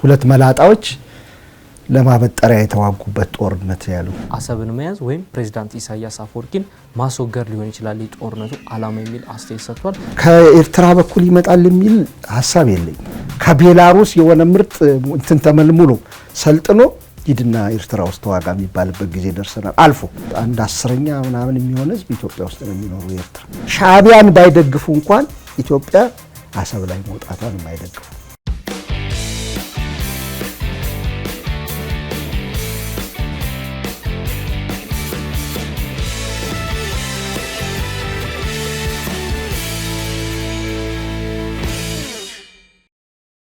ሁለት መላጣዎች ለማበጠሪያ የተዋጉበት ጦርነት ያሉ አሰብን መያዝ ወይም ፕሬዝዳንት ኢሳያስ አፈወርቂን ማስወገድ ሊሆን ይችላል የጦርነቱ ዓላማ የሚል አስተያየት ሰጥቷል። ከኤርትራ በኩል ይመጣል የሚል ሐሳብ የለኝ። ከቤላሩስ የሆነ ምርጥ እንትን ተመልምሎ ሰልጥኖ ሂድና ኤርትራ ውስጥ ተዋጋ የሚባልበት ጊዜ ደርሰናል። አልፎ አንድ 10ኛ ምናምን የሚሆን ህዝብ ኢትዮጵያ ውስጥ ነው የሚኖረው። ኤርትራ ሻዕቢያን ባይደግፉ እንኳን ኢትዮጵያ አሰብ ላይ መውጣቷን የማይደግፉ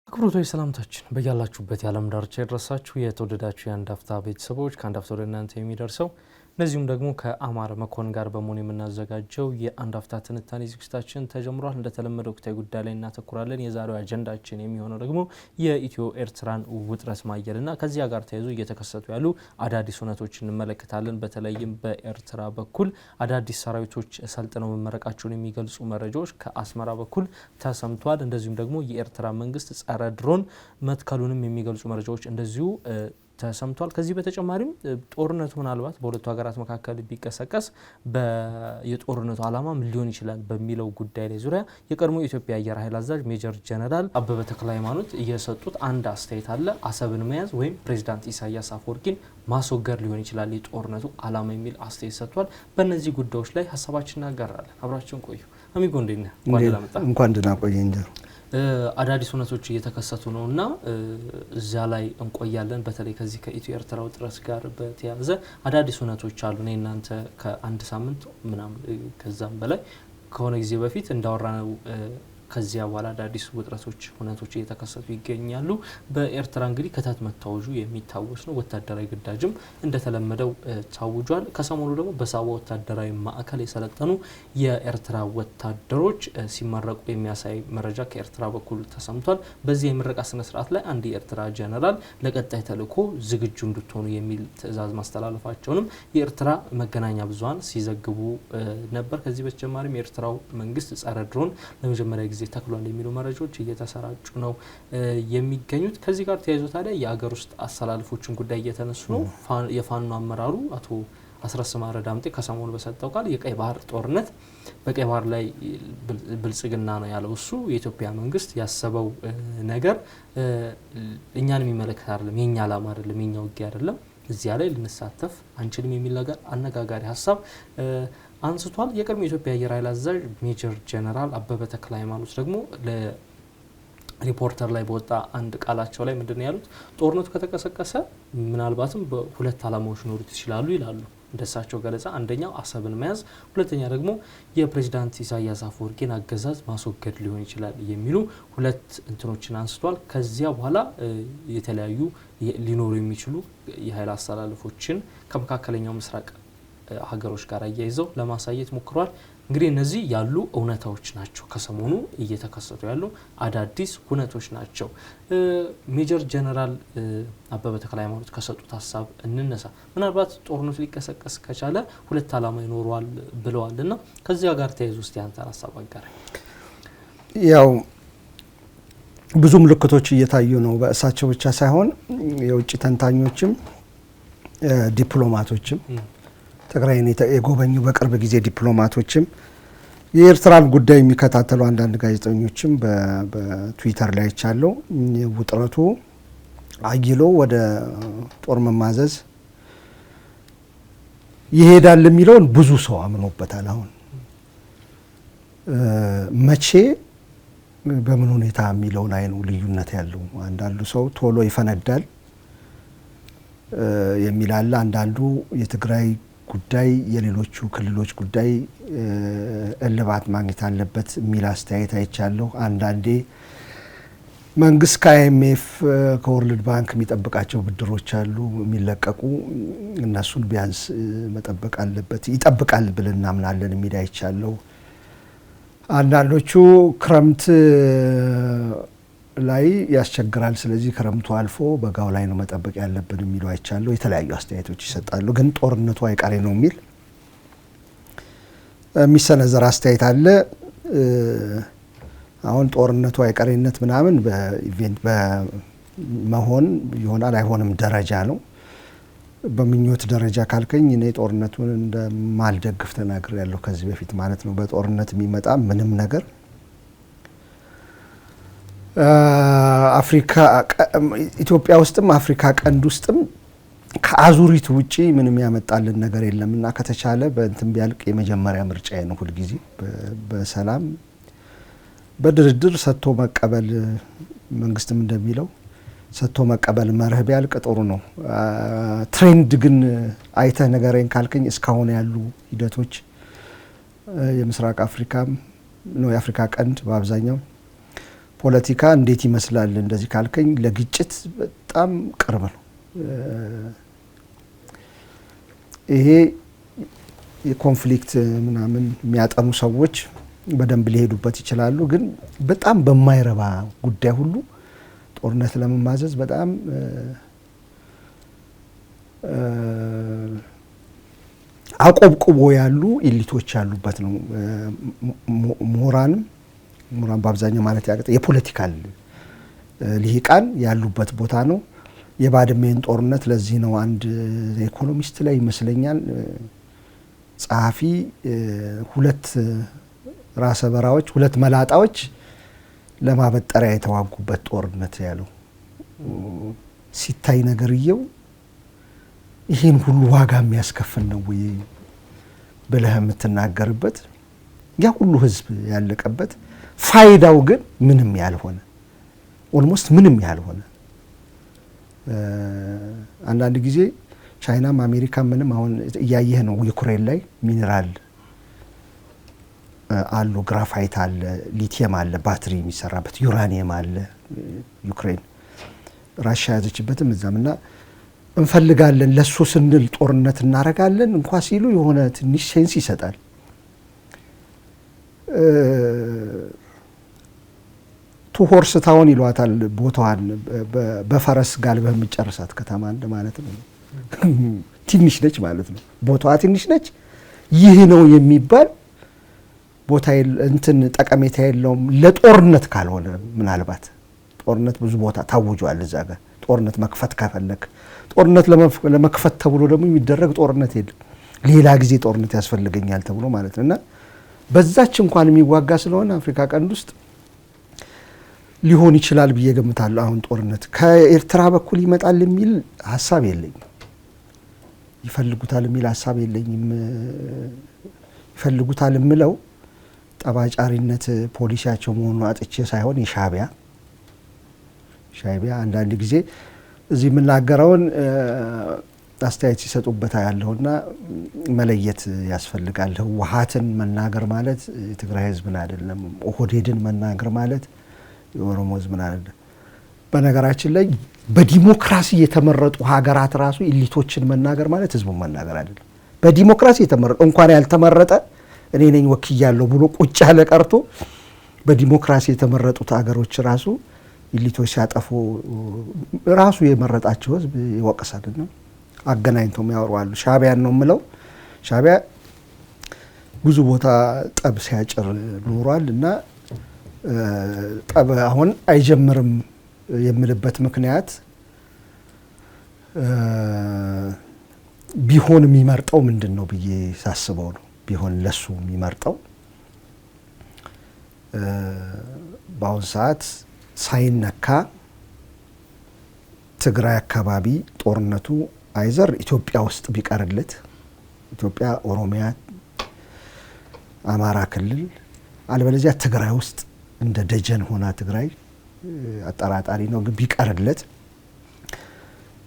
ክብሩቶች ሰላምታችን በያላችሁበት የዓለም ዳርቻ ይድረሳችሁ። የተወደዳችሁ የአንድ አፍታ ቤተሰቦች ከአንድ አፍታ ወደ እናንተ የሚደርሰው እነዚሁም ደግሞ ከአማር መኮንን ጋር በመሆን የምናዘጋጀው የአንድ አፍታ ትንታኔ ዝግጅታችን ተጀምሯል። እንደተለመደው ወቅታዊ ጉዳይ ላይ እናተኩራለን። የዛሬው አጀንዳችን የሚሆነው ደግሞ የኢትዮ ኤርትራን ውጥረት ማየልና ከዚያ ጋር ተያይዞ እየተከሰቱ ያሉ አዳዲስ ሁነቶችን እንመለከታለን። በተለይም በኤርትራ በኩል አዳዲስ ሰራዊቶች ሰልጥነው መመረቃቸውን የሚገልጹ መረጃዎች ከአስመራ በኩል ተሰምቷል። እንደዚሁም ደግሞ የኤርትራ መንግስት ጸረ ድሮን መትከሉንም የሚገልጹ መረጃዎች እንደዚሁ ተሰምቷል። ከዚህ በተጨማሪም ጦርነቱ ምናልባት በሁለቱ ሀገራት መካከል ቢቀሰቀስ የጦርነቱ ዓላማ ምን ሊሆን ይችላል በሚለው ጉዳይ ላይ ዙሪያ የቀድሞ የኢትዮጵያ አየር ኃይል አዛዥ ሜጀር ጀነራል አበበ ተክለሃይማኖት እየሰጡት አንድ አስተያየት አለ። አሰብን መያዝ ወይም ፕሬዝዳንት ኢሳያስ አፈወርቂን ማስወገድ ሊሆን ይችላል የጦርነቱ ዓላማ የሚል አስተያየት ሰጥቷል። በእነዚህ ጉዳዮች ላይ ሀሳባችንን እናጋራለን። አብራችሁን ቆዩ። አሚጎ እንደነ እንኳን ደህና ቆየኝ። አዳዲስ ሁነቶች እየተከሰቱ ነውና እዚያ ላይ እንቆያለን። በተለይ ከዚህ ከኢትዮ ኤርትራ ውጥረት ጋር በተያያዘ አዳዲስ ሁነቶች አሉ። እኔ እናንተ ከአንድ ሳምንት ምናምን ከዛም በላይ ከሆነ ጊዜ በፊት እንዳወራነው ከዚያ በኋላ አዳዲስ ውጥረቶች ሁነቶች እየተከሰቱ ይገኛሉ። በኤርትራ እንግዲህ ከታት መታወጁ የሚታወስ ነው። ወታደራዊ ግዳጅም እንደተለመደው ታውጇል። ከሰሞኑ ደግሞ በሳዋ ወታደራዊ ማዕከል የሰለጠኑ የኤርትራ ወታደሮች ሲመረቁ የሚያሳይ መረጃ ከኤርትራ በኩል ተሰምቷል። በዚህ የምረቃ ስነ ስርዓት ላይ አንድ የኤርትራ ጀነራል ለቀጣይ ተልዕኮ ዝግጁ እንድትሆኑ የሚል ትዕዛዝ ማስተላለፋቸውንም የኤርትራ መገናኛ ብዙሃን ሲዘግቡ ነበር። ከዚህ በተጨማሪም የኤርትራው መንግስት ጸረ ድሮን ለመጀመሪያ ጊዜ ተክሏል የሚሉ መረጃዎች እየተሰራጩ ነው የሚገኙት። ከዚህ ጋር ተያይዞ ታዲያ የአገር ውስጥ አሰላልፎችን ጉዳይ እየተነሱ ነው። የፋኖ አመራሩ አቶ አስረስ ማረ ዳምጤ ከሰሞኑ በሰጠው ቃል የቀይ ባህር ጦርነት በቀይ ባህር ላይ ብልጽግና ነው ያለው። እሱ የኢትዮጵያ መንግስት ያሰበው ነገር እኛን የሚመለከት አይደለም፣ የኛ ዓላማ አይደለም፣ የኛ ውጊያ አይደለም፣ እዚያ ላይ ልንሳተፍ አንችልም የሚል ነገር አነጋጋሪ ሀሳብ አንስቷል። የቀድሞ የኢትዮጵያ አየር ኃይል አዛዥ ሜጀር ጀነራል አበበ ተክለሃይማኖት ደግሞ ለሪፖርተር ላይ በወጣ አንድ ቃላቸው ላይ ምንድነው ያሉት? ጦርነቱ ከተቀሰቀሰ ምናልባትም በሁለት ዓላማዎች ኖሩት ይችላሉ ይላሉ። እንደሳቸው ገለጻ አንደኛው አሰብን መያዝ፣ ሁለተኛ ደግሞ የፕሬዝዳንት ኢሳያስ አፈወርቂን አገዛዝ ማስወገድ ሊሆን ይችላል የሚሉ ሁለት እንትኖችን አንስቷል። ከዚያ በኋላ የተለያዩ ሊኖሩ የሚችሉ የኃይል አስተላልፎችን ከመካከለኛው ምስራቅ ሀገሮች ጋር አያይዘው ለማሳየት ሞክሯል። እንግዲህ እነዚህ ያሉ እውነታዎች ናቸው። ከሰሞኑ እየተከሰቱ ያሉ አዳዲስ ሁነቶች ናቸው። ሜጀር ጀነራል አበበ ተክለሃይማኖት ከሰጡት ሀሳብ እንነሳ። ምናልባት ጦርነቱ ሊቀሰቀስ ከቻለ ሁለት ዓላማ ይኖረዋል ብለዋልና ከዚያ ጋር ተያይዞ እስቲ አንተን ሀሳብ አጋራኝ። ያው ብዙ ምልክቶች እየታዩ ነው። በእሳቸው ብቻ ሳይሆን የውጭ ተንታኞችም ዲፕሎማቶችም ትግራይን የጎበኙ በቅርብ ጊዜ ዲፕሎማቶችም የኤርትራን ጉዳይ የሚከታተሉ አንዳንድ ጋዜጠኞችም በትዊተር ላይ ቻለው ውጥረቱ አይሎ ወደ ጦር መማዘዝ ይሄዳል የሚለውን ብዙ ሰው አምኖበታል። አሁን መቼ በምን ሁኔታ የሚለው ላይ ነው ልዩነት ያለው። አንዳንዱ ሰው ቶሎ ይፈነዳል የሚላል፣ አንዳንዱ የትግራይ ጉዳይ የሌሎቹ ክልሎች ጉዳይ እልባት ማግኘት አለበት የሚል አስተያየት አይቻለሁ። አንዳንዴ መንግስት ከአይኤምኤፍ ከወርልድ ባንክ የሚጠብቃቸው ብድሮች አሉ የሚለቀቁ፣ እነሱን ቢያንስ መጠበቅ አለበት ይጠብቃል ብለን እናምናለን የሚል አይቻለሁ። አንዳንዶቹ ክረምት ላይ ያስቸግራል፣ ስለዚህ ክረምቱ አልፎ በጋው ላይ ነው መጠበቅ ያለብን የሚሉ አይቻለሁ። የተለያዩ አስተያየቶች ይሰጣሉ። ግን ጦርነቱ አይቀሬ ነው የሚል የሚሰነዘር አስተያየት አለ። አሁን ጦርነቱ አይቀሬነት ምናምን በኢቨንት መሆን ይሆናል አይሆንም ደረጃ ነው። በምኞት ደረጃ ካልከኝ እኔ ጦርነቱን እንደማልደግፍ ተናግሬያለሁ ከዚህ በፊት ማለት ነው። በጦርነት የሚመጣ ምንም ነገር አፍሪካ ኢትዮጵያ ውስጥም አፍሪካ ቀንድ ውስጥም ከአዙሪት ውጪ ምንም ያመጣልን ነገር የለምና ከተቻለ በእንትን ቢያልቅ የመጀመሪያ ምርጫዬ ነው። ሁሉ ጊዜ በሰላም በድርድር ሰጥቶ መቀበል መንግስትም እንደሚለው ሰጥቶ መቀበል መርህ ቢያልቅ ጥሩ ነው። ትሬንድ ግን አይተህ ነገሬን ካልከኝ እስካሁን ያሉ ሂደቶች የምስራቅ አፍሪካም ነው የአፍሪካ ቀንድ በአብዛኛው ፖለቲካ እንዴት ይመስላል እንደዚህ ካልከኝ ለግጭት በጣም ቅርብ ነው። ይሄ የኮንፍሊክት ምናምን የሚያጠኑ ሰዎች በደንብ ሊሄዱበት ይችላሉ። ግን በጣም በማይረባ ጉዳይ ሁሉ ጦርነት ለመማዘዝ በጣም አቆብቁቦ ያሉ ኢሊቶች ያሉበት ነው። ምሁራን በአብዛኛው ማለት ያቀጥ የፖለቲካል ልሂቃን ያሉበት ቦታ ነው። የባድሜን ጦርነት ለዚህ ነው አንድ ኢኮኖሚስት ላይ ይመስለኛል ጸሐፊ ሁለት ራሰ በራዎች ሁለት መላጣዎች ለማበጠሪያ የተዋጉበት ጦርነት ያለው ሲታይ ነገርየው ይሄን ሁሉ ዋጋ የሚያስከፍል ነው ወይ ብለህ የምትናገርበት ያ ሁሉ ህዝብ ያለቀበት ፋይዳው ግን ምንም ያልሆነ ኦልሞስት ምንም ያልሆነ አንዳንድ ጊዜ ቻይናም አሜሪካም ምንም አሁን እያየህ ነው። ዩክሬን ላይ ሚነራል አሉ፣ ግራፋይት አለ፣ ሊቲየም አለ፣ ባትሪ የሚሰራበት ዩራኒየም አለ። ዩክሬን ራሻ ያዘችበትም እዛምና እንፈልጋለን ለሱ ስንል ጦርነት እናረጋለን እንኳ ሲሉ የሆነ ትንሽ ሴንስ ይሰጣል። ቱ ሆርስ ታውን ይሏታል ቦታዋን በፈረስ ጋልበህ የምትጨርሳት ከተማ እንደ ማለት ነው። ትንሽ ነች ማለት ነው። ቦታዋ ትንሽ ነች። ይህ ነው የሚባል ቦታ እንትን ጠቀሜታ የለውም ለጦርነት ካልሆነ። ምናልባት ጦርነት ብዙ ቦታ ታውጇል። እዛ ጋር ጦርነት መክፈት ከፈለክ ጦርነት ለመክፈት ተብሎ ደግሞ የሚደረግ ጦርነት የለም። ሌላ ጊዜ ጦርነት ያስፈልገኛል ተብሎ ማለት ነውና በዛች እንኳን የሚዋጋ ስለሆነ አፍሪካ ቀንድ ውስጥ ሊሆን ይችላል ብዬ ገምታለሁ። አሁን ጦርነት ከኤርትራ በኩል ይመጣል የሚል ሐሳብ የለኝም። ይፈልጉታል የሚል ሐሳብ የለኝም። ይፈልጉታል የምለው ጠባጫሪነት ፖሊሲያቸው መሆኑን አጥቼ ሳይሆን የሻዕቢያ አንዳንድ ጊዜ እዚህ የምናገረውን አስተያየት ሲሰጡበት ያለውና መለየት ያስፈልጋል። ህወሓትን መናገር ማለት የትግራይ ህዝብን አይደለም። ኦህዴድን መናገር ማለት የኦሮሞ ህዝብን አይደለም። በነገራችን ላይ በዲሞክራሲ የተመረጡ ሀገራት ራሱ ኢሊቶችን መናገር ማለት ህዝቡን መናገር አይደለም። በዲሞክራሲ የተመረጠ እንኳን ያልተመረጠ እኔ ነኝ ወክያለሁ ብሎ ቁጭ ያለ ቀርቶ በዲሞክራሲ የተመረጡት ሀገሮች ራሱ ኢሊቶች ሲያጠፉ ራሱ የመረጣቸው ህዝብ ይወቀሳልና አገናኝተው ያወራሉ። ሻዕቢያን ነው የምለው። ሻዕቢያ ብዙ ቦታ ጠብ ሲያጭር ኖሯል እና ጠብ አሁን አይጀምርም የምልበት ምክንያት ቢሆን የሚመርጠው ምንድነው ብዬ ሳስበው ነው። ቢሆን ለሱ የሚመርጠው በአሁን ሰዓት ሳይነካ ትግራይ አካባቢ ጦርነቱ አይዘር ኢትዮጵያ ውስጥ ቢቀርለት ኢትዮጵያ፣ ኦሮሚያ፣ አማራ ክልል አልበለዚያ ትግራይ ውስጥ እንደ ደጀን ሆና ትግራይ አጠራጣሪ ነው ግን ቢቀርለት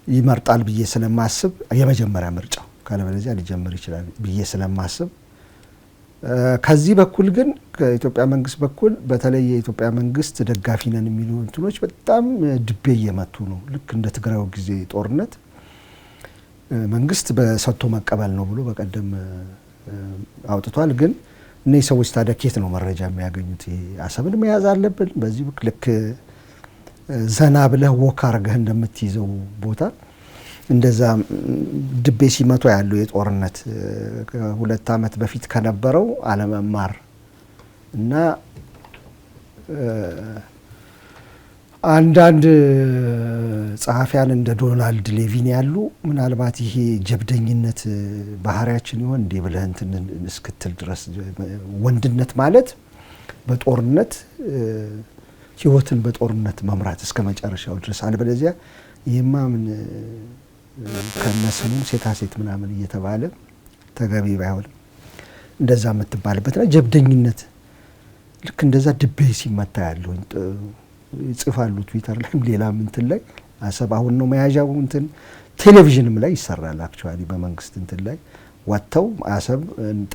ይመርጣል ብዬ ስለማስብ የመጀመሪያ ምርጫው ካለበለዚያ ሊጀምር ይችላል ብዬ ስለማስብ ከዚህ በኩል ግን ከኢትዮጵያ መንግስት በኩል በተለይ የኢትዮጵያ መንግስት ደጋፊ ነን የሚሉ እንትኖች በጣም ድቤ እየመቱ ነው። ልክ እንደ ትግራዩ ጊዜ ጦርነት መንግስት በሰጥቶ መቀበል ነው ብሎ በቀደም አውጥቷል። ግን እነዚህ ሰዎች ታዲያ ከየት ነው መረጃ የሚያገኙት? አሰብን መያዝ አለብን በዚህ ልክ ዘና ብለህ ወክ አርገህ እንደምትይዘው ቦታ እንደዛ ድቤ ሲመቱ ያለው የጦርነት ከ2 ዓመት በፊት ከነበረው አለመማር እና አንዳንድ ጸሐፊያን እንደ ዶናልድ ሌቪን ያሉ ምናልባት ይሄ ጀብደኝነት ባህሪያችን ይሆን እንዴ ብለህ እንትን እስክትል ድረስ ወንድነት ማለት በጦርነት ህይወትን በጦርነት መምራት እስከ መጨረሻው ድረስ አልበለዚያ ይሄማ ምን ከነስሙ ሴት ምናምን እየተባለ ተገቢ ባይሆን እንደዛ የምትባልበት ነው። ጀብደኝነት ልክ እንደዛ ድቤ ሲመታ ያለው ይጽፋሉ ትዊተር ላይ ሌላም እንትን ላይ አሰብ አሁን ነው መያዣው እንትን ቴሌቪዥንም ላይ ይሰራል። አክቹአሊ በመንግስት እንትን ላይ ወጥተው አሰብ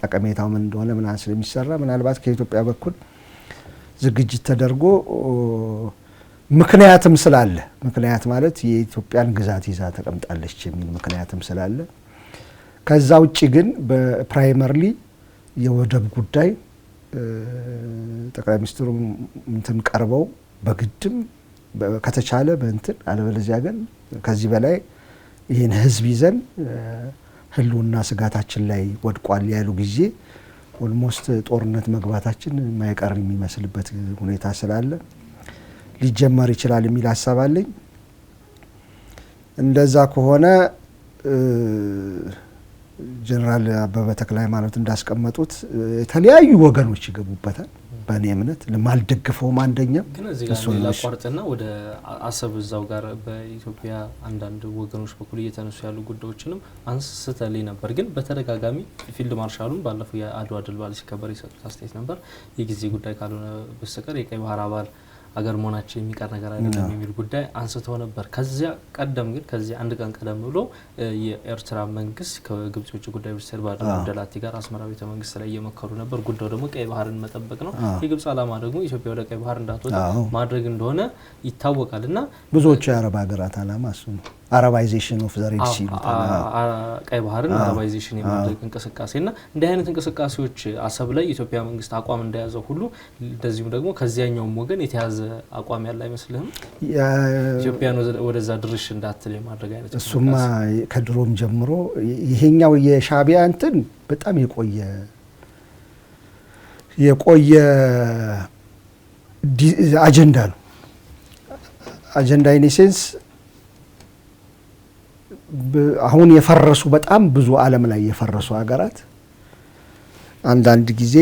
ጠቀሜታው ምን እንደሆነ ምን ስለሚሰራ ምናልባት ከኢትዮጵያ በኩል ዝግጅት ተደርጎ ምክንያትም ስላለ ምክንያት ማለት የኢትዮጵያን ግዛት ይዛ ተቀምጣለች የሚል ምክንያትም ስላለ ከዛ ውጪ ግን በፕራይመሪሊ የወደብ ጉዳይ ጠቅላይ ሚኒስትሩ እንትን ቀርበው በግድም ከተቻለ በእንትን አለበለዚያ ግን ከዚህ በላይ ይሄን ህዝብ ይዘን ህልውና ስጋታችን ላይ ወድቋል ያሉ ጊዜ ኦልሞስት ጦርነት መግባታችን ማይቀር የሚመስልበት ሁኔታ ስላለ ሊጀመር ይችላል የሚል ሐሳብ አለኝ። እንደዛ ከሆነ ጀነራል አበበ ተክለሃይማኖት እንዳስቀመጡት የተለያዩ ወገኖች ይገቡበታል። በእኔ እምነት ለማልደግፈውም አንደኛው ግን እዚህ ጋር ሌላ ቋርጥና ወደ አሰብ እዛው ጋር በኢትዮጵያ አንዳንድ ወገኖች በኩል እየተነሱ ያሉ ጉዳዮችንም አንስተልኝ ነበር። ግን በተደጋጋሚ ፊልድ ማርሻሉን ባለፈው የአድዋ ድል በዓል ሲከበር የሰጡት አስተያየት ነበር የጊዜ ጉዳይ ካልሆነ በስተቀር የቀይ ባህር አባል አገር መሆናቸው የሚቀር ነገር አይደለም የሚል ጉዳይ አንስተው ነበር። ከዚያ ቀደም ግን ከዚህ አንድ ቀን ቀደም ብሎ የኤርትራ መንግስት ከግብጽ ውጭ ጉዳይ ሚኒስትር ባድር አብደላቲ ጋር አስመራ ቤተ መንግስት ላይ እየመከሩ ነበር። ጉዳዩ ደግሞ ቀይ ባህርን መጠበቅ ነው። የግብጽ ዓላማ ደግሞ ኢትዮጵያ ወደ ቀይ ባህር እንዳትወጣ ማድረግ እንደሆነ ይታወቃልና ብዙዎቹ የአረብ ሀገራት ዓላማ እሱ ነው። አረባይዜሽን ኦፍ ዘ ሬድ ሲ ቀይ ባህርን አረባይዜሽን የማድረግ እንቅስቃሴና እንዲህ አይነት እንቅስቃሴዎች አሰብ ላይ ኢትዮጵያ መንግስት አቋም እንደያዘው ሁሉ እንደዚሁም ደግሞ ከዚያኛውም ወገን የተያዘ አቋም ያለ አይመስልህም? ኢትዮጵያን ወደዛ ድርሽ እንዳትል የማድረግ አይነት እሱማ ከድሮም ጀምሮ ይሄኛው የሻዕቢያ እንትን በጣም የቆየ አጀንዳ ነው። አጀንዳ ኢን ሴንስ አሁን የፈረሱ በጣም ብዙ ዓለም ላይ የፈረሱ ሀገራት አንዳንድ ጊዜ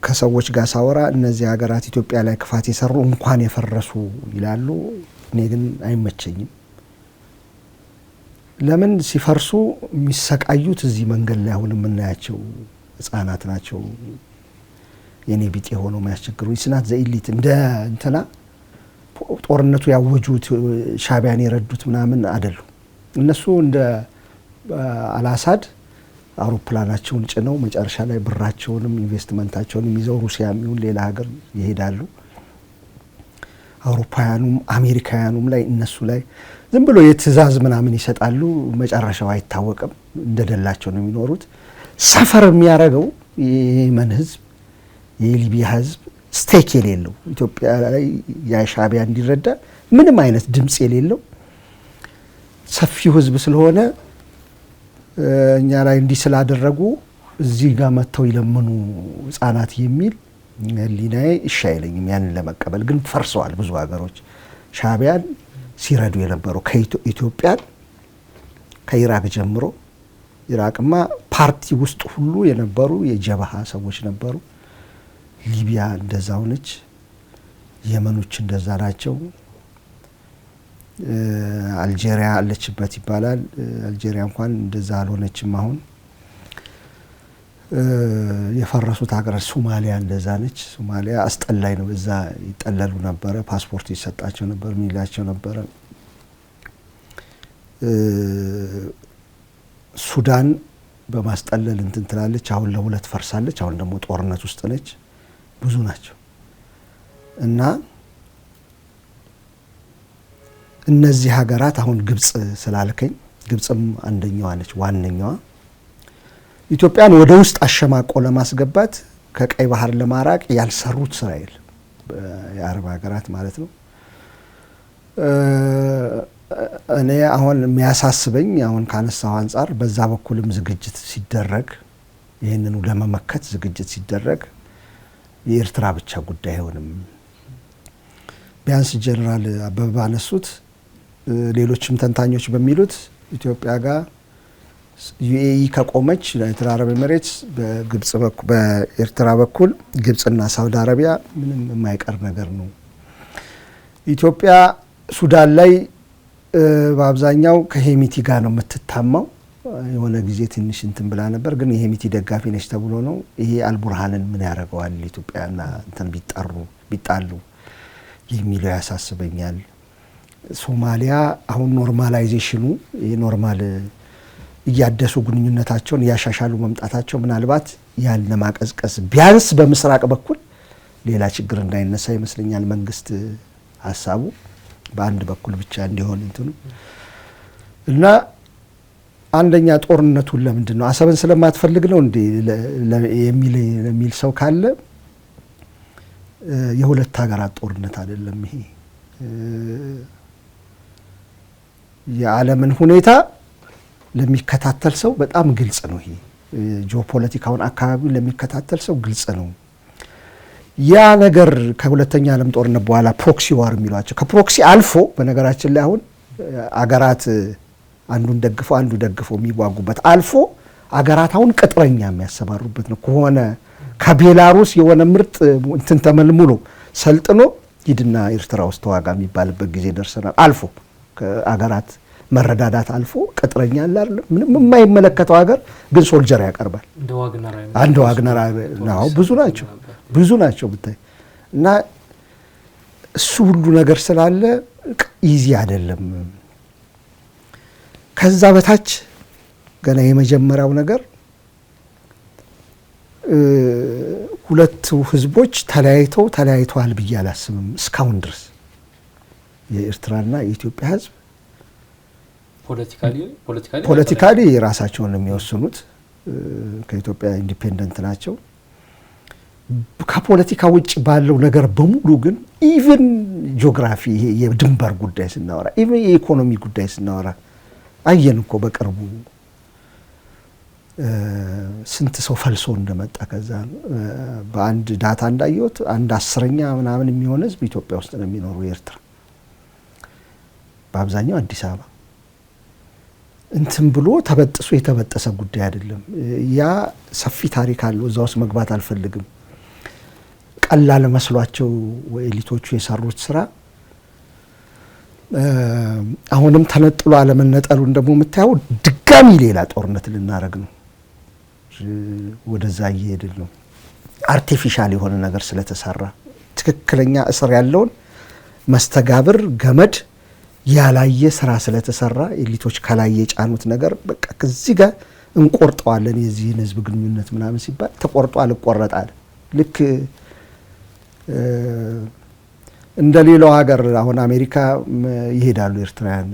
ከሰዎች ጋር ሳወራ እነዚህ ሀገራት ኢትዮጵያ ላይ ክፋት የሰሩ እንኳን የፈረሱ ይላሉ። እኔ ግን አይመቸኝም። ለምን ሲፈርሱ የሚሰቃዩት እዚህ መንገድ ላይ አሁን የምናያቸው ህጻናት ናቸው። የኔ ቢጤ ሆኖ የሚያስቸግሩኝ ስናት ዘኢሊት እንደ እንትና ጦርነቱ ያወጁት ሻዕቢያን የረዱት ምናምን አይደሉ። እነሱ እንደ አልአሳድ አውሮፕላናቸውን ጭነው መጨረሻ ላይ ብራቸውንም ኢንቨስትመንታቸውንም ይዘው ሩሲያም ይሁን ሌላ ሀገር ይሄዳሉ። አውሮፓውያኑም አሜሪካውያኑም ላይ እነሱ ላይ ዝም ብሎ የትእዛዝ ምናምን ይሰጣሉ። መጨረሻው አይታወቅም። እንደደላቸው ነው የሚኖሩት። ሰፈር የሚያደርገው የየመን ህዝብ የሊቢያ ህዝብ ስቴክ የሌለው ኢትዮጵያ ላይ የሻዕቢያ እንዲረዳ ምንም አይነት ድምጽ የሌለው ሰፊው ህዝብ ስለሆነ እኛ ላይ እንዲህ ስላደረጉ እዚህ ጋር መተው ይለምኑ ህጻናት የሚል ህሊናዬ እሺ አይለኝም ያንን ለመቀበል። ግን ፈርሰዋል ብዙ ሀገሮች ሻዕቢያን ሲረዱ የነበሩ ከኢትዮጵያን ከኢራቅ ጀምሮ ኢራቅማ ፓርቲ ውስጥ ሁሉ የነበሩ የጀበሃ ሰዎች ነበሩ። ሊቢያ እንደዛው ነች። የመኖች እንደዛ ናቸው። አልጄሪያ አለችበት ይባላል። አልጄሪያ እንኳን እንደዛ አልሆነችም። አሁን የፈረሱት ሀገር ሶማሊያ እንደዛ ነች። ሶማሊያ አስጠላይ ነው። እዛ ይጠለሉ ነበረ፣ ፓስፖርት ይሰጣቸው ነበር፣ ሚላቸው ነበረ። ሱዳን በማስጠለል እንትን ትላለች። አሁን ለሁለት ፈርሳለች። አሁን ደግሞ ጦርነት ውስጥ ነች። ብዙ ናቸው እና እነዚህ ሀገራት አሁን ግብጽ ስላልከኝ ግብጽም አንደኛዋ ነች። ዋነኛዋ ኢትዮጵያን ወደ ውስጥ አሸማቆ ለማስገባት ከቀይ ባህር ለማራቅ ያልሰሩት ስራ የለም። የአረብ ሀገራት ማለት ነው። እኔ አሁን የሚያሳስበኝ አሁን ካነሳው አንፃር በዛ በኩልም ዝግጅት ሲደረግ ይህንኑ ለመመከት ዝግጅት ሲደረግ የኤርትራ ብቻ ጉዳይ አይሆንም። ቢያንስ ጀነራል አበበ ባነሱት ሌሎችም ተንታኞች በሚሉት ኢትዮጵያ ጋር ዩኤኢ ከቆመች ዩናይትድ አረብ ኤሚሬትስ በግብጽ በኩል በኤርትራ በኩል ግብጽና ሳውዲ አረቢያ ምንም የማይቀር ነገር ነው። ኢትዮጵያ ሱዳን ላይ በአብዛኛው ከሄሚቲ ጋር ነው የምትታማው። የሆነ ጊዜ ትንሽ እንትን ብላ ነበር፣ ግን የሄሚቲ ደጋፊ ነች ተብሎ ነው። ይሄ አልቡርሃንን ምን ያደርገዋል ኢትዮጵያና እንትን ቢጣሉ የሚለው ያሳስበኛል። ሶማሊያ አሁን ኖርማላይዜሽኑ ኖርማል እያደሱ ግንኙነታቸውን እያሻሻሉ መምጣታቸው ምናልባት ያን ለማቀዝቀዝ ቢያንስ በምስራቅ በኩል ሌላ ችግር እንዳይነሳ ይመስለኛል መንግስት ሀሳቡ በአንድ በኩል ብቻ እንዲሆን እንትኑ እና አንደኛ ጦርነቱን ለምንድን ነው አሰብን ስለማትፈልግ ነው እንዴ የሚል ሰው ካለ የሁለት ሀገራት ጦርነት አይደለም ይሄ። የዓለምን ሁኔታ ለሚከታተል ሰው በጣም ግልጽ ነው። ይሄ ጂኦፖለቲካውን አካባቢውን ለሚከታተል ሰው ግልጽ ነው። ያ ነገር ከሁለተኛ ዓለም ጦርነት በኋላ ፕሮክሲ ዋር የሚሏቸው ከፕሮክሲ አልፎ በነገራችን ላይ አሁን አገራት አንዱን ደግፈው የሚዋጉበት አልፎ አገራት አሁን ቅጥረኛ የሚያሰማሩበት ነው። ከሆነ ከቤላሩስ የሆነ ምርጥ እንትን ተመልምሎ ሰልጥኖ ሂድና ኤርትራ ውስጥ ተዋጋ የሚባልበት ጊዜ ደርሰናል። አልፎ ከአገራት መረዳዳት አልፎ ቅጥረኛ አለ አይደል? ምንም የማይመለከተው ሀገር ግን ሶልጀር ያቀርባል። አንድ ዋግነር ነው። ብዙ ናቸው ብታይ እና እሱ ሁሉ ነገር ስላለ ኢዚ አይደለም። ከዛ በታች ገና የመጀመሪያው ነገር ሁለቱ ህዝቦች ተለያይተዋል ብዬ አላስብም እስካሁን ድረስ። የኤርትራና የኢትዮጵያ ህዝብ ፖለቲካሊ ራሳቸውን የሚወስኑት ከኢትዮጵያ ኢንዲፔንደንት ናቸው። ከፖለቲካ ውጭ ባለው ነገር በሙሉ ግን ኢቭን ጂኦግራፊ ይሄ የድንበር ጉዳይ ስናወራ ኢቭን የኢኮኖሚ ጉዳይ ስናወራ አየን እኮ በቅርቡ ስንት ሰው ፈልሶ እንደመጣ። ከዛ በአንድ ዳታ እንዳየሁት 1/10 ምናምን የሚሆን ህዝብ ኢትዮጵያ ውስጥ ነው የሚኖሩ ኤርትራ፣ በአብዛኛው አዲስ አበባ። እንትን ብሎ ተበጥሶ የተበጠሰ ጉዳይ አይደለም። ያ ሰፊ ታሪክ አለው። እዛ ውስጥ መግባት አልፈልግም። ቀላል መስሏቸው ኤሊቶቹ የሰሩት ስራ አሁንም ተነጥሎ አለመነጠሉን ደግሞ የምታየው ድጋሚ ሌላ ጦርነት ልናረግ ነው። ወደዛ እየሄድን ነው። አርቲፊሻል የሆነ ነገር ስለተሰራ ትክክለኛ እስር ያለውን መስተጋብር ገመድ ያላየ ስራ ስለተሰራ ኤሊቶች ከላይ የጫኑት ነገር በቃ ከዚህ ጋር እንቆርጠዋለን የዚህን ህዝብ ግንኙነት ምናምን ሲባል ተቆርጦ አልቆረጣል። ልክ እንደ ሌላው ሀገር አሁን አሜሪካ ይሄዳሉ ኤርትራውያን፣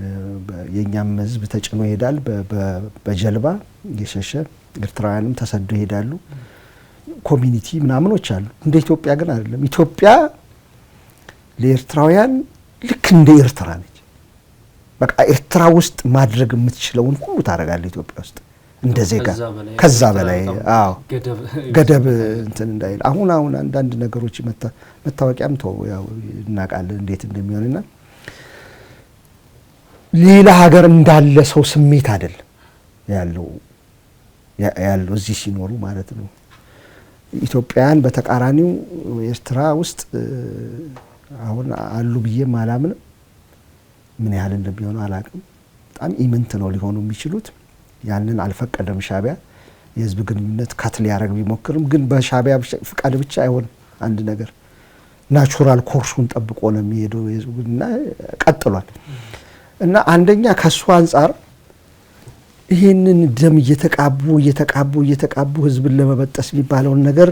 የኛም ህዝብ ተጭኖ ይሄዳል በጀልባ የሸሸ ኤርትራውያንም ተሰደው ይሄዳሉ። ኮሚኒቲ ምናምኖች አሉ። እንደ ኢትዮጵያ ግን አይደለም። ኢትዮጵያ ለኤርትራውያን ልክ እንደ ኤርትራ ነች። በቃ ኤርትራ ውስጥ ማድረግ የምትችለውን ሁሉ ታደርጋለች ኢትዮጵያ ውስጥ እንደ ዜጋ። ከዛ በላይ አዎ ገደብ እንትን እንዳይል አሁን አንዳንድ ነገሮች መታወቂያም ተው ያው እናውቃለን እንዴት እንደሚሆንና ሌላ ሀገር እንዳለ ሰው ስሜት አይደለም ያለው እዚህ ሲኖሩ ማለት ነው። ኢትዮጵያውያን በተቃራኒው ኤርትራ ውስጥ አሁን አሉ ብዬ ማላምን ምን ያህል እንደሚሆኑ አላውቅም። በጣም ኢምንት ነው ሊሆኑ የሚችሉት። ያንን አልፈቀደም ሻቢያ። የህዝብ ግንኙነት ካት ሊያረግ ቢሞክርም ግን በሻቢያ ፍቃድ ብቻ አይሆን። አንድ ነገር ናቹራል ኮርሱን ጠብቆ ነው የሚሄደው እና ቀጥሏል። እና አንደኛ ከሱ አንፃር ይሄንን ደም እየተቃቡ ህዝብን ለመበጠስ የሚባለውን ነገር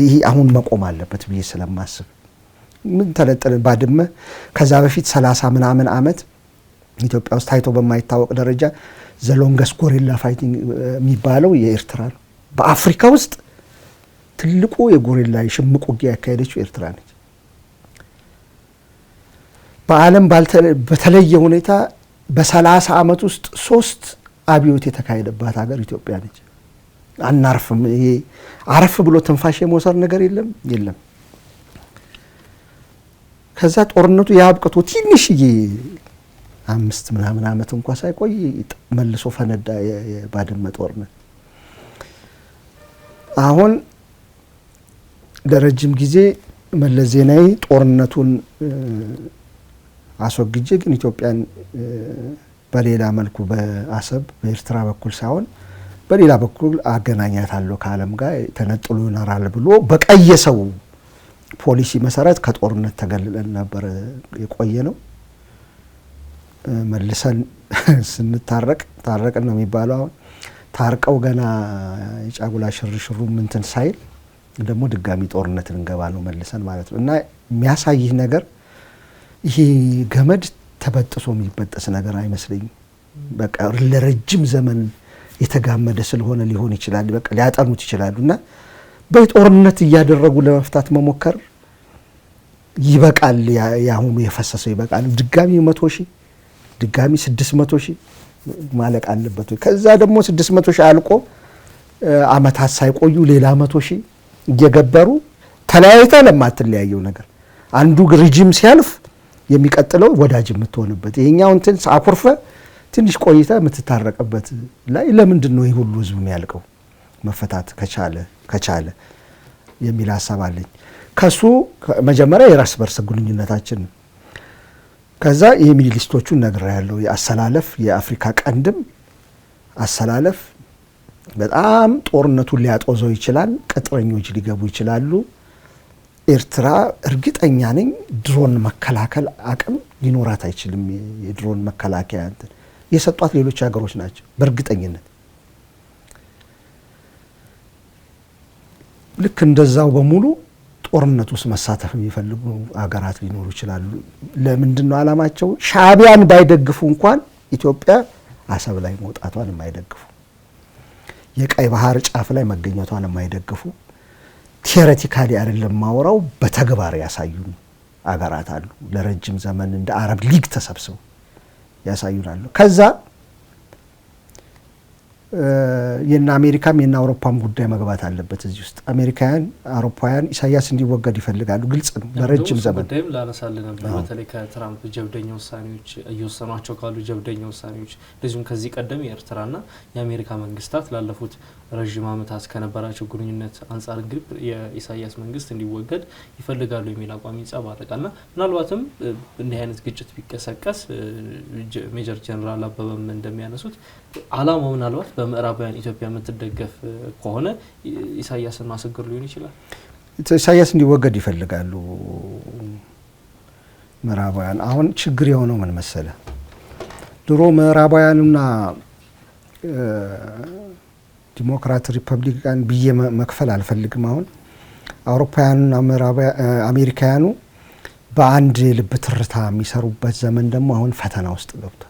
ይሄ አሁን መቆም አለበት ብዬ ስለማስብ ምን ተለጠለ ባድመ ከዛ በፊት 30 ምናምን አመት ኢትዮጵያ ውስጥ ታይቶ በማይታወቅ ደረጃ ዘሎንገስ ጎሪላ ፋይቲንግ የሚባለው የኤርትራ ነው። በአፍሪካ ውስጥ ትልቁ የጎሪላ ሽምቅ ውጊያ ያካሄደችው ኤርትራ ነች። በዓለም በተለየ ሁኔታ በ30 አመት ውስጥ 3 አብዮት የተካሄደባት ሀገር ኢትዮጵያ ነች። አናርፍም። ይሄ አረፍ ብሎ ትንፋሽ የመውሰድ ነገር የለም። ከዛ ጦርነቱ ያብቅቶ ትንሽዬ 5 ምናምን ዓመት እንኳን ሳይቆይ መልሶ ፈነዳ የባድመ ጦርነት። አሁን ለረጅም ጊዜ መለስ ዜናዊ ጦርነቱን አስወግጄ ግን ኢትዮጵያን በሌላ መልኩ በአሰብ በኤርትራ በኩል ሳይሆን በሌላ በኩል አገናኛታለሁ ከዓለም ጋር ተነጥሎ ይኖራል ብሎ በቀየሰው ፖሊሲ መሰረት ከጦርነት ተገልለን ነበር የቆየ ነው። መልሰን ስንታረቅ ታረቅን ነው የሚባለው። አሁን ታርቀው ገና የጫጉላ ሽርሽሩ ምንትን ሳይል ደግሞ ድጋሚ ጦርነት እንገባ ነው መልሰን ማለት ነው። እና የሚያሳይህ ነገር ይሄ ገመድ ተበጥሶ የሚበጠስ ነገር አይመስለኝም። በቃ ለረጅም ዘመን የተጋመደ ስለሆነ ሊሆን ይችላል። በቃ ሊያጠኑት ይችላሉ። እና በጦርነት እያደረጉ ለመፍታት መሞከር ይበቃል። ያሁኑ የፈሰሰው ይበቃል። ድጋሚ 100,000 ድጋሚ 600,000 ማለቅ አለበት። ከዛ ደግሞ 600,000 አልቆ አመታት ሳይቆዩ ሌላ 100,000 እየገበሩ ተለያይታ ለማትለያየው ነገር አንዱ ሪጂም ሲያልፍ የሚቀጥለው ወዳጅ የምትሆንበት ይሄኛው እንትን አኩርፈ ትንሽ ቆይታ የምትታረቅበት ላይ ለምንድን ነው ይሄ ሁሉ ህዝብ የሚያልቀው? መፈታት ከቻለ የሚል ሐሳብ አለኝ። ከሱ መጀመሪያ የራስ በርስ ግንኙነታችን ከዛ የሚሊስቶቹን ነገር ያለው የአሰላለፍ የአፍሪካ ቀንድም አሰላለፍ በጣም ጦርነቱን ሊያጦዘው ይችላል። ቅጥረኞች ሊገቡ ይችላሉ። ኤርትራ እርግጠኛ ነኝ ድሮን መከላከል አቅም ሊኖራት አይችልም። የድሮን መከላከያ እንትን የሰጧት ሌሎች ሀገሮች ናቸው በእርግጠኝነት። ልክ እንደዛው በሙሉ ጦርነት ውስጥ መሳተፍ የሚፈልጉ ሀገራት ሊኖሩ ይችላሉ። ለምንድነው ዓላማቸው? ሻዕቢያን ባይደግፉ እንኳን ኢትዮጵያ አሰብ ላይ መውጣቷን የማይደግፉ የቀይ ባህር ጫፍ ላይ መገኘቷን የማይደግፉ ቲዮሬቲካሊ አይደለም ማወራው በተግባር ያሳዩን አገራት አሉ። ለረጅም ዘመን እንደ አረብ ሊግ ተሰብስበው ያሳዩናሉ። ከዛ የና አሜሪካም የና አውሮፓም ጉዳይ መግባት አለበት እዚህ ውስጥ። አሜሪካውያን አውሮፓውያን ኢሳያስ እንዲወገድ ይፈልጋሉ። ግልጽ ነው። ለረጅም ዘመን ጉዳይም ላነሳልን ነበር። በተለይ ከትራምፕ ጀብደኛ ውሳኔዎች እየወሰኗቸው ካሉ ጀብደኛ ውሳኔዎች እንደዚሁም ከዚህ ቀደም የኤርትራና የአሜሪካ መንግስታት ላለፉት ረጅም ዓመታት ከነበራቸው ግንኙነት አንጻር እንግዲህ የኢሳያስ መንግስት እንዲወገድ ይፈልጋሉ የሚል አቋም ይንጸባረቃልና ምናልባትም እንዲህ አይነት ግጭት ቢቀሰቀስ ሜጀር ጀነራል አበበም እንደሚያነሱት ዓላማው ምናልባት በምዕራባውያን ኢትዮጵያ የምትደገፍ ከሆነ ኢሳያስን ማስገር ሊሆን ይችላል። ኢሳያስ እንዲወገድ ይፈልጋሉ ምዕራባውያን። አሁን ችግር የሆነው ምን መሰለ? ድሮ ምዕራባውያንና ዲሞክራት ሪፐብሊካን ብዬ መክፈል አልፈልግም። አሁን አውሮፓውያኑና አሜሪካውያኑ በአንድ ልብ ትርታ የሚሰሩበት ዘመን ደግሞ አሁን ፈተና ውስጥ ገብቷል።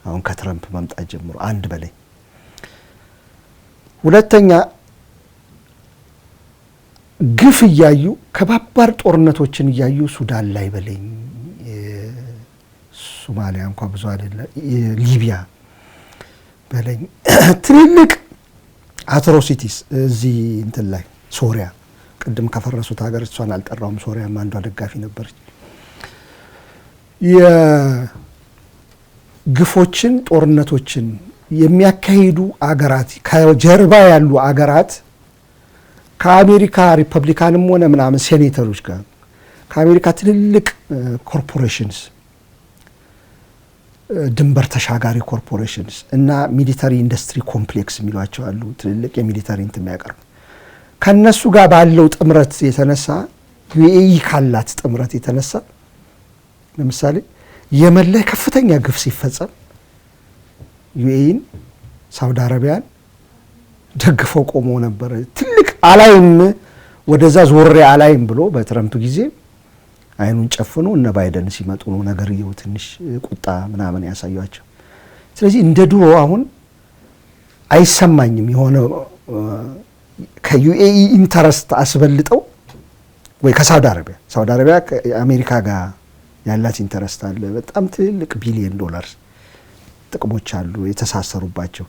አሁን ከትራምፕ መምጣት ጀምሮ አንድ በላይ ሁለተኛ ግፍ እያዩ ከባባር ጦርነቶችን እያዩ ሱዳን ላይ በለኝ ሶማሊያ እንኳን ብዙ አይደለ ሊቢያ በለኝ ትልልቅ አትሮሲቲስ እዚህ እንትን ላይ ሶሪያ ቅድም ከፈረሱት ሀገር እሷን አልጠራውም። ሶሪያ አንዷ ደጋፊ ነበረች። የግፎችን ጦርነቶችን የሚያካሂዱ አገራት ከጀርባ ያሉ አገራት ከአሜሪካ ሪፐብሊካንም ሆነ ምናምን ሴኔተሮች ጋር ከአሜሪካ ትልልቅ ኮርፖሬሽንስ ድንበር ተሻጋሪ ኮርፖሬሽንስ እና ሚሊተሪ ኢንዱስትሪ ኮምፕሌክስ የሚሏቸው አሉ። ትልልቅ የሚሊተሪ እንትን የሚያቀርቡ ከነሱ ጋር ባለው ጥምረት የተነሳ ዩኤኢ ካላት ጥምረት የተነሳ ለምሳሌ የመን ላይ ከፍተኛ ግፍ ሲፈጸም ዩኤኢን ሳውዲ አረቢያን ደግፈው ቆሞ ነበር። ትልቅ አላይም ወደዛ ዞሬ አላይም ብሎ በትራምፕ ጊዜ አይኑን ጨፍኖ እነ ባይደን ሲመጡ ነው ነገርየው ትንሽ ቁጣ ምናምን ያሳያቸው። ስለዚህ እንደ ድሮ አሁን አይሰማኝም የሆነ ከዩኤኢ ኢንተረስት አስበልጠው ወይ ከሳውዲ አረቢያ ከአሜሪካ ጋር ያላት ኢንተረስት አለ። በጣም ትልቅ ቢሊየን ዶላር ጥቅሞች አሉ የተሳሰሩባቸው።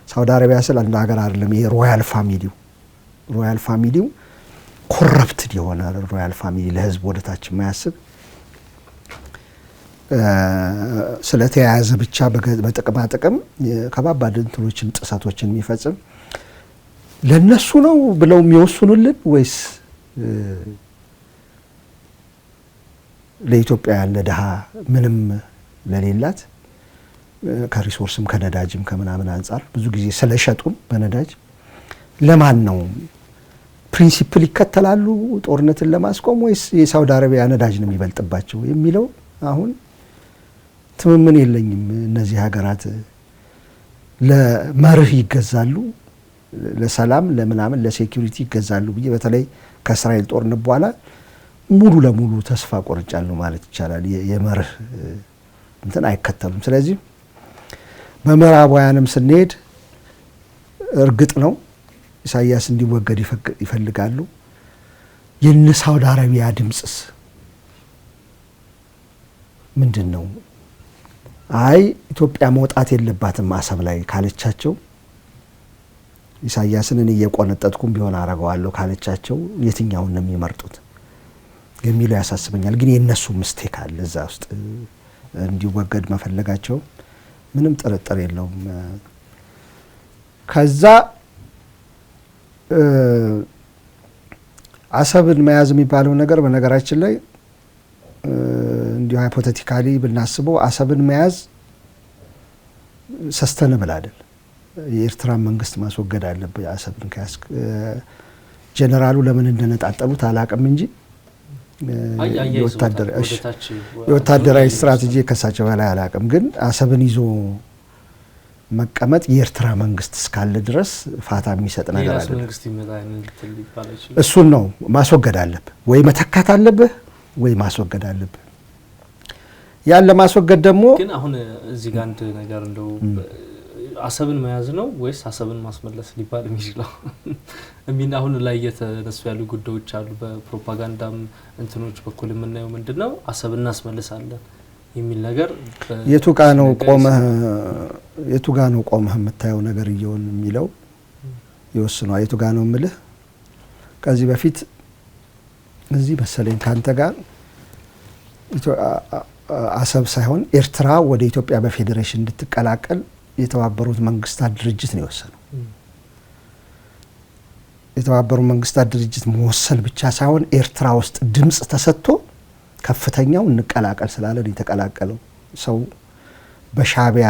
ሳውዲ አረቢያ ስለ አንድ ሀገር አይደለም። ይሄ ሮያል ፋሚሊው ኮረፕትድ የሆነ ሮያል ፋሚሊ ለህዝብ ወደታች የማያስብ ስለተያያዘ ብቻ በጥቅማ ጥቅም ከባባድ እንትኖችን ጥሰቶችን የሚፈጽም ለነሱ ነው ብለው የሚወስኑልን ወይስ ለኢትዮጵያ ያለ ድሃ ምንም ለሌላት ከሪሶርስም ከነዳጅም ከምናምን አንፃር ብዙ ጊዜ ስለሸጡን በነዳጅ ለማን ነው ፕሪንሲፕል ይከተላሉ ጦርነትን ለማስቆም ወይስ የሳውዲ አረቢያ ነዳጅ ነው የሚበልጥባቸው የሚለው አሁን ትምምን የለኝም። እነዚህ ሀገራት ለመርህ ይገዛሉ፣ ለሰላም ለምናምን ለሴኩሪቲ ይገዛሉ ብዬ በተለይ ከእስራኤል ጦርነት በኋላ ሙሉ ለሙሉ ተስፋ ቆርጫለሁ ማለት ይቻላል። የመርህ እንትን አይከተሉም። ስለዚህ በምዕራባውያንም ስንሄድ እርግጥ ነው ኢሳያስ እንዲወገድ ይፈልጋሉ። የነ ሳውዲ አረቢያ ድምጽስ ምንድነው? አይ ኢትዮጵያ መውጣት የለባትም አሰብ ላይ ካለቻቸው ኢሳያስን እኔ እየቆነጠጥኩም ቢሆን አረጋዋለሁ ካለቻቸው የትኛውን ነው የሚመርጡት የሚለው ያሳስበኛል። ግን የነሱ ምስቴክ አለ እዛ ውስጥ እንዲወገድ መፈለጋቸው ምንም ጥርጥር የለውም። ከዛ አሰብን መያዝ የሚባለው ነገር በነገራችን ላይ እንዲሁ ሃይፖቴቲካሊ ብናስበው አሰብን መያዝ ሰስተነብል አይደል። የኤርትራ መንግስት ማስወገድ አለበት አሰብን ከያዝክ። ጀነራሉ ለምን እንደነጣጠሉት አላቅም እንጂ የወታደራዊ ስትራቴጂ ከሳቸው በላይ አላቅም። ግን አሰብን ይዞ መቀመጥ የኤርትራ መንግስት እስካለ ድረስ ፋታ የሚሰጥ ነገር አይደለም። እሱን ነው ማስወገድ አለብህ፣ ወይ መተካት አለብህ ወይ ማስወገድ አለብህ። ያለ ማስወገድ ደግሞ ግን አሁን እዚህ ጋር አንድ ነገር እንደው አሰብን መያዝ ነው ወይስ አሰብን ማስመለስ ሊባል የሚችለው እሚና አሁን ላይ የተነሱ ያሉ ጉዳዮች አሉ። በፕሮፓጋንዳም እንትኖች በኩል የምናየው ምንድነው አሰብን እናስመልሳለን የሚል ነገር የቱ ጋ ነው ቆመህ የምታየው ነገር እየሆነ የሚለው ይወስነዋል። የቱ ጋ ነው የምልህ ከዚህ በፊት እዚህ መሰለኝ ካንተ ጋር አሰብ ሳይሆን ኤርትራ ወደ ኢትዮጵያ በፌዴሬሽን እንድትቀላቀል የተባበሩት መንግስታት ድርጅት ነው የወሰነው። የተባበሩት መንግስታት ድርጅት መወሰን ብቻ ሳይሆን ኤርትራ ውስጥ ድምጽ ተሰጥቶ ከፍተኛው እንቀላቀል ስላለን የተቀላቀለው ሰው በሻቢያ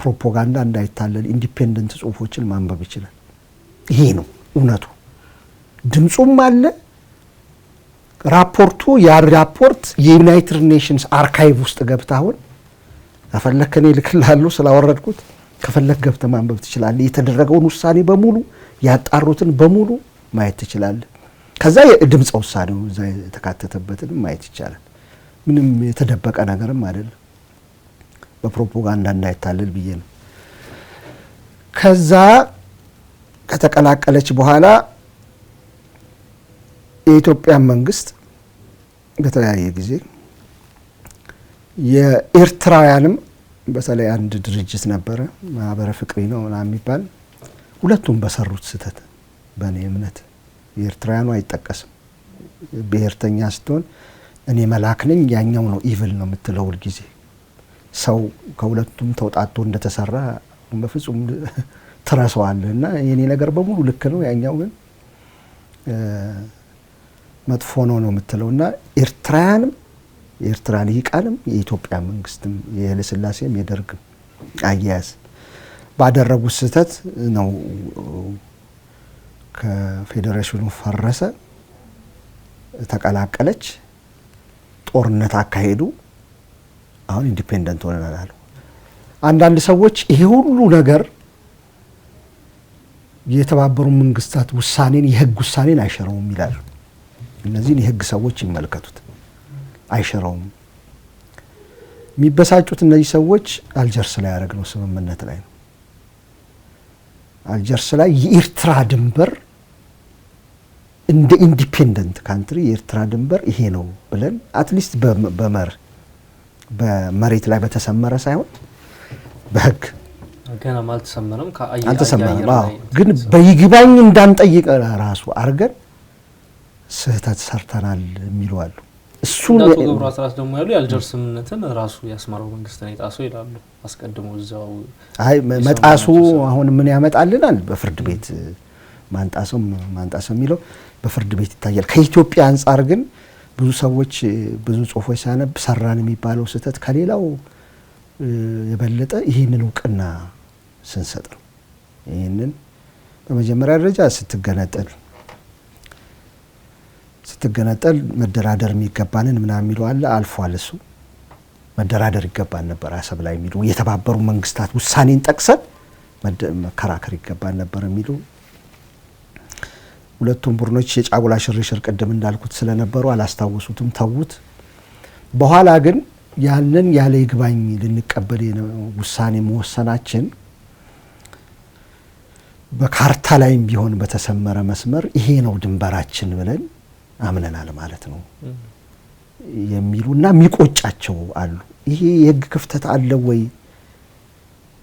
ፕሮፓጋንዳ እንዳይታለል ኢንዲፔንደንት ጽሁፎችን ማንበብ ይችላል። ይሄ ነው እውነቱ። ድምጹም አለ ራፖርቱ ራፖርት የዩናይትድ ኔሽንስ አርካይቭ ውስጥ ገብታ አሁን አፈለከኔ ልክልሃለሁ ስላወረድኩት ከፈለክ ገብተ ማንበብ ትችላለህ። የተደረገውን ውሳኔ በሙሉ ያጣሩትን በሙሉ ማየት ትችላለህ። ከዛ የድምጽ ውሳኔው እዛ የተካተተበትን ማየት ይቻላል። ምንም የተደበቀ ነገርም አይደለም። በፕሮፓጋንዳ እንዳይታለል ብዬ ነው። ከዛ ከተቀላቀለች በኋላ የኢትዮጵያ መንግስት በተለያየ ጊዜ የኤርትራውያንም በተለይ አንድ ድርጅት ነበረ ማህበረ ፍቅሪ ነው ምናምን የሚባል ሁለቱም በሰሩት ስህተት በእኔ እምነት የኤርትራውያኑ አይጠቀስም። ብሔርተኛ ስትሆን እኔ መላክ ነኝ ያኛው ነው ኢቭል ነው የምትለው ሁልጊዜ። ሰው ከሁለቱም ተውጣቶ እንደተሰራ በፍጹም ትረሳዋለህ እና የኔ ነገር በሙሉ ልክ ነው ያኛው ግን መጥፎ ነው የምትለውና ኤርትራውያንም የኤርትራ ልሂቃንም የኢትዮጵያ መንግስትም የኃይለ ሥላሴም የደርግም አያያዝ ባደረጉት ስህተት ነው ከፌዴሬሽኑ ፈረሰ፣ ተቀላቀለች፣ ጦርነት አካሄዱ። አሁን ኢንዲፔንደንት ሆነናል አሉ። አንዳንድ ሰዎች ይሄ ሁሉ ነገር የተባበሩት መንግስታት ውሳኔን የህግ ውሳኔን አይሸረውም ይላሉ። እነዚህን የህግ ሰዎች ይመልከቱት። አይሸረውም። የሚበሳጩት እነዚህ ሰዎች አልጀርስ ላይ ያደረግነው ስምምነት ላይ ነው። አልጀርስ ላይ የኤርትራ ድንበር እንደ ኢንዲፔንደንት ካንትሪ የኤርትራ ድንበር ይሄ ነው ብለን አትሊስት በመሬት ላይ በተሰመረ ሳይሆን በህግ ገና ማልተሰመረም አልተሰመረም። ግን በይግባኝ እንዳንጠይቅ ራሱ አርገን ስህተት ሰርተናል የሚሉ አሉ። እሱን ገብሩ አስራት ደግሞ ያሉ የአልጀርስ ስምምነትን ራሱ ያስመራው መንግስት ነው የጣሰው ይላሉ። አስቀድሞ እዛው አይ መጣሱ አሁን ምን ያመጣልናል? በፍርድ ቤት ማንጣሰም የሚለው በፍርድ ቤት ይታያል። ከኢትዮጵያ አንጻር ግን ብዙ ሰዎች ብዙ ጽሁፎች ሳነብ ሰራን የሚባለው ስህተት ከሌላው የበለጠ ይህንን እውቅና ስንሰጥ ነው። ይህንን በመጀመሪያ ደረጃ ስትገነጠል መደራደር የሚገባንን ምናምን የሚለው አለ፣ አልፏል። እሱ መደራደር ይገባን ነበር አሰብ ላይ የሚሉ የተባበሩ መንግስታት ውሳኔን ጠቅሰን መከራከር ይገባን ነበር የሚሉ ሁለቱም ቡድኖች የጫጉላ ሽርሽር ቅድም እንዳልኩት ስለነበሩ አላስታወሱትም፣ ተዉት። በኋላ ግን ያንን ያለ ይግባኝ ልንቀበል ውሳኔ መወሰናችን በካርታ ላይም ቢሆን በተሰመረ መስመር ይሄ ነው ድንበራችን ብለን አምነናል ማለት ነው የሚሉና የሚቆጫቸው አሉ። ይሄ የህግ ክፍተት አለ ወይ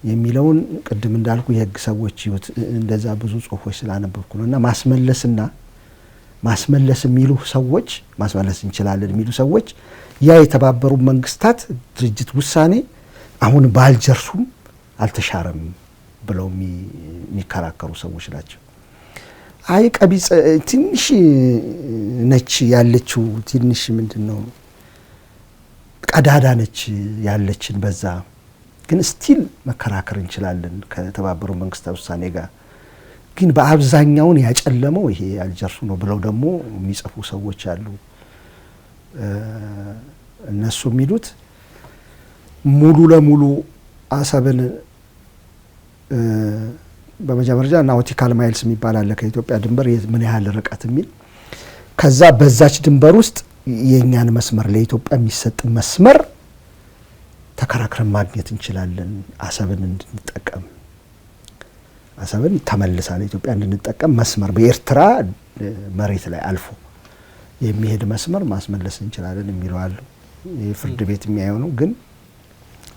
የሚለውን ቅድም እንዳልኩ የህግ ሰዎች ይሁት እንደዛ ብዙ ጽሁፎች ስላነበብኩ ነውና ማስመለስ የሚሉ ሰዎች ማስመለስ እንችላለን የሚሉ ሰዎች ያ የተባበሩ መንግስታት ድርጅት ውሳኔ አሁን ባልጀርሱም አልተሻረም ብለው የሚከራከሩ ሰዎች ናቸው። አይ ቀቢጽ ትንሽ ነች ያለችው፣ ትንሽ ምንድነው ቀዳዳ ነች ያለችን፣ በዛ ግን ስቲል መከራከር እንችላለን ከተባበሩ መንግስታት ውሳኔ ጋር። ግን በአብዛኛውን ያጨለመው ይሄ አልጀርሱ ነው ብለው ደግሞ የሚጽፉ ሰዎች አሉ። እነሱ የሚሉት ሙሉ ለሙሉ አሰብን በመጀመሪያ ናውቲካል ማይልስ የሚባል አለ ከኢትዮጵያ ድንበር ምን ያህል ርቀት የሚል፣ ከዛ በዛች ድንበር ውስጥ የኛን መስመር ለኢትዮጵያ የሚሰጥ መስመር ተከራክረን ማግኘት እንችላለን። አሰብን እንድንጠቀም አሰብን ተመልሳ ለኢትዮጵያ እንድንጠቀም መስመር በኤርትራ መሬት ላይ አልፎ የሚሄድ መስመር ማስመለስ እንችላለን የሚለው አሉ። የፍርድ ቤት የሚያየው ነው። ግን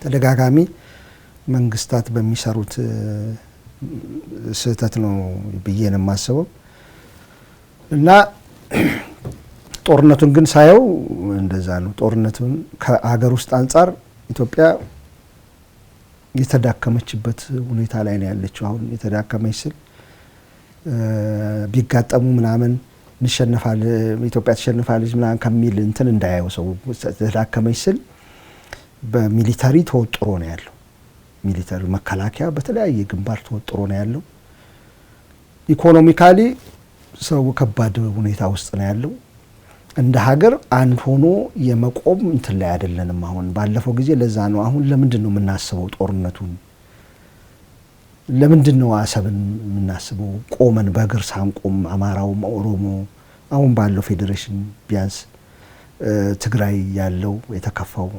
ተደጋጋሚ መንግስታት በሚሰሩት ስህተት ነው ብዬ ነው የማስበው። እና ጦርነቱን ግን ሳየው እንደዛ ነው። ጦርነቱን ከሀገር ውስጥ አንጻር ኢትዮጵያ የተዳከመችበት ሁኔታ ላይ ነው ያለችው። አሁን የተዳከመች ስል ቢጋጠሙ ምናምን ኢትዮጵያ ተሸንፋለች ምናምን ከሚል እንትን እንዳያየው ሰው። የተዳከመች ስል በሚሊታሪ ተወጥሮ ነው ያለው። ሚሊታሪ መከላከያ በተለያየ ግንባር ተወጥሮ ነው ያለው። ኢኮኖሚካሊ ሰው ከባድ ሁኔታ ውስጥ ነው ያለው። እንደ ሀገር አንድ ሆኖ የመቆም እንትን ላይ አይደለንም አሁን። ባለፈው ጊዜ ለዛ ነው አሁን ለምንድን ነው የምናስበው ጦርነቱን? ለምንድን ነው አሰብን የምናስበው? ቆመን በእግር ሳንቆም አማራውም ኦሮሞ አሁን ባለው ፌዴሬሽን ቢያንስ ትግራይ ያለው የተከፋው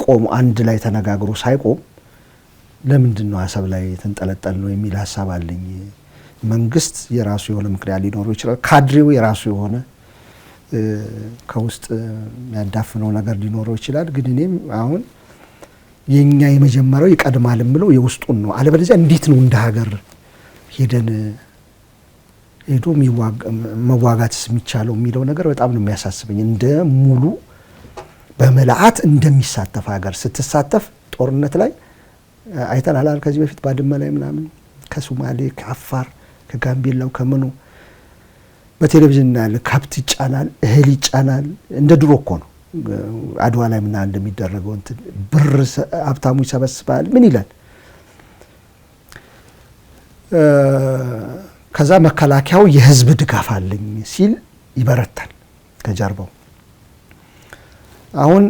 ቆም አንድ ላይ ተነጋግሮ ሳይቆም ለምንድን ነው አሰብ ላይ ተንጠለጠል ነው የሚል ሀሳብ አለኝ። መንግስት የራሱ የሆነ ምክንያት ሊኖረው ይችላል። ካድሬው የራሱ የሆነ ከውስጥ የሚያዳፍነው ነገር ሊኖረው ይችላል። ግን እኔም አሁን የኛ የመጀመሪያው ይቀድማል የምለው የውስጡን ነው። አለበለዚያ እንዴት ነው እንደ ሀገር ሄዶ መዋጋትስ የሚቻለው የሚለው ነገር በጣም ነው የሚያሳስበኝ። እንደ ሙሉ በመላአት እንደሚሳተፍ ሀገር ስትሳተፍ ጦርነት ላይ አይተናል። ከዚህ በፊት ባድመ ላይ ምናምን ከሶማሌ ከአፋር ከጋምቤላው ከምኑ በቴሌቪዥን እናያለን። ከብት ይጫናል፣ እህል ይጫናል። እንደ ድሮ እኮ ነው። አድዋ ላይ ምና እንደሚደረገው እንትን ብር ሀብታሙ ይሰበስባል። ምን ይላል? ከዛ መከላከያው የህዝብ ድጋፍ አለኝ ሲል ይበረታል ከጀርባው። አሁን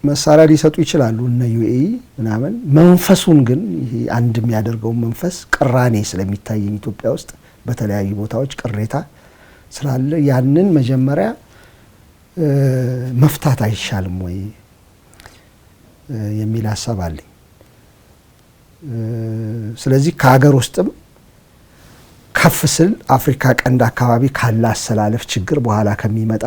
መሳሪያ ሊሰጡ ይችላሉ እነ ዩኤኢ ምናምን። መንፈሱን ግን ይሄ አንድ የሚያደርገው መንፈስ ቅራኔ ስለሚታየኝ ኢትዮጵያ ውስጥ በተለያዩ ቦታዎች ቅሬታ ስላለ ያንን መጀመሪያ መፍታት አይሻልም ወይ የሚል ሀሳብ አለኝ። ስለዚህ ከሀገር ውስጥም ከፍ ስል አፍሪካ ቀንድ አካባቢ ካለ አሰላለፍ ችግር በኋላ ከሚመጣ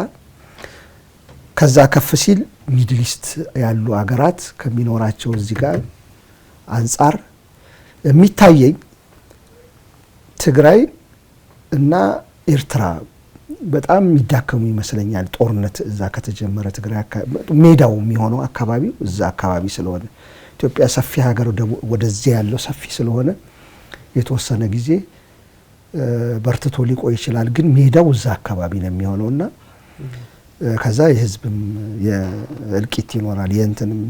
ከዛ ከፍ ሲል ሚድል ኢስት ያሉ ሀገራት ከሚኖራቸው እዚህ ጋር አንጻር የሚታየኝ ትግራይ እና ኤርትራ በጣም የሚዳከሙ ይመስለኛል። ጦርነት እዛ ከተጀመረ ትግራይ አካባቢ ሜዳው የሚሆነው አካባቢው እዛ አካባቢ ስለሆነ ኢትዮጵያ ሰፊ ሀገር ወደዚህ ያለው ሰፊ ስለሆነ የተወሰነ ጊዜ በርትቶ ሊቆይ ይችላል። ግን ሜዳው እዛ አካባቢ ነው የሚሆነውና ከዛ የህዝብም የእልቂት ይኖራል፣ የእንትንም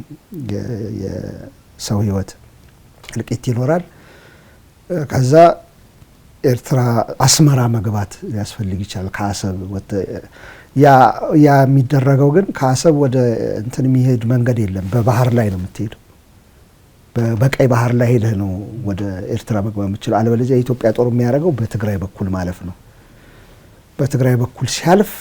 የሰው ህይወት እልቂት ይኖራል። ከዛ ኤርትራ አስመራ መግባት ሊያስፈልግ ይችላል። ከአሰብ ያ የሚደረገው ግን ከአሰብ ወደ እንትን የሚሄድ መንገድ የለም። በባህር ላይ ነው የምትሄደው። በቀይ ባህር ላይ ሄደህ ነው ወደ ኤርትራ መግባት የምትችለው። አለበለዚያ የኢትዮጵያ ጦር የሚያደርገው በትግራይ በኩል ማለፍ ነው። በትግራይ በኩል ሲያልፍ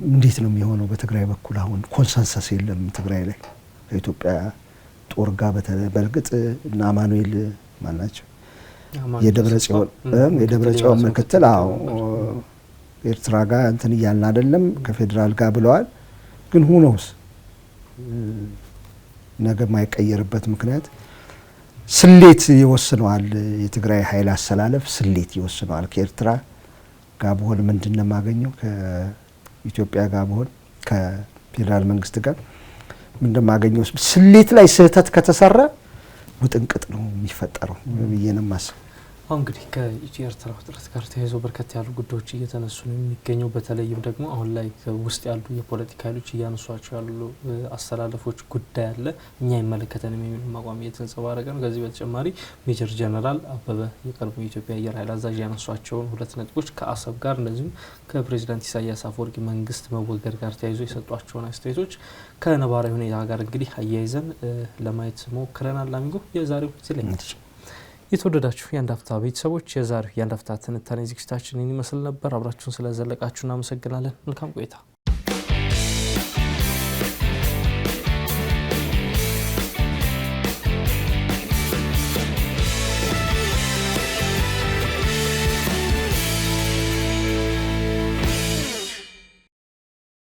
እንዴት ነው የሚሆነው? በትግራይ በኩል አሁን ኮንሰንሰስ የለም ትግራይ ላይ ከኢትዮጵያ ጦር ጋር በእርግጥ እና አማኑኤል ማናቸው የደብረ ጽዮን ምክትል ኤርትራ ጋር እንትን እያልን አይደለም ከፌዴራል ጋር ብለዋል። ግን ሁኖስ ነገ የማይቀየርበት ምክንያት ስሌት ይወስነዋል። የትግራይ ኃይል አሰላለፍ ስሌት ይወስነዋል። ከኤርትራ ጋር በሆን ምንድነው የማገኘው? ከኢትዮጵያ ጋር በሆን ከፌዴራል መንግስት ጋር ምንድነው የማገኘው? ስሌት ላይ ስህተት ከተሰራ ውጥንቅጥ ነው የሚፈጠረው ብዬ ነው የማስበው። አሁን እንግዲህ ከኢትዮ ኤርትራ ውጥረት ጋር ተያይዞ በርከት ያሉ ጉዳዮች እየተነሱ ነው የሚገኘው። በተለይም ደግሞ አሁን ላይ ውስጥ ያሉ የፖለቲካ ኃይሎች እያነሷቸው ያሉ አስተላለፎች ጉዳይ አለ። እኛ አይመለከተንም የሚሉ አቋም እየተንጸባረቀ ነው። ከዚህ በተጨማሪ ሜጀር ጀነራል አበበ የቀድሞ የኢትዮጵያ አየር ኃይል አዛዥ ያነሷቸውን 2 ነጥቦች ከአሰብ ጋር እንደዚሁም ከፕሬዚዳንት ኢሳያስ አፈወርቂ መንግስት መወገድ ጋር ተያይዞ የሰጧቸውን አስተያየቶች ከነባራዊ ሁኔታ ጋር እንግዲህ አያይዘን ለማየት ሞክረናል። አሚጎ የዛሬው ስለኝት የተወደዳችሁ የአንድ አፍታ ቤተሰቦች የዛሬው የአንድ አፍታ ትንታኔ ዝግጅታችን ይመስል ነበር። አብራችሁን ስለዘለቃችሁ እናመሰግናለን። መልካም ቆይታ።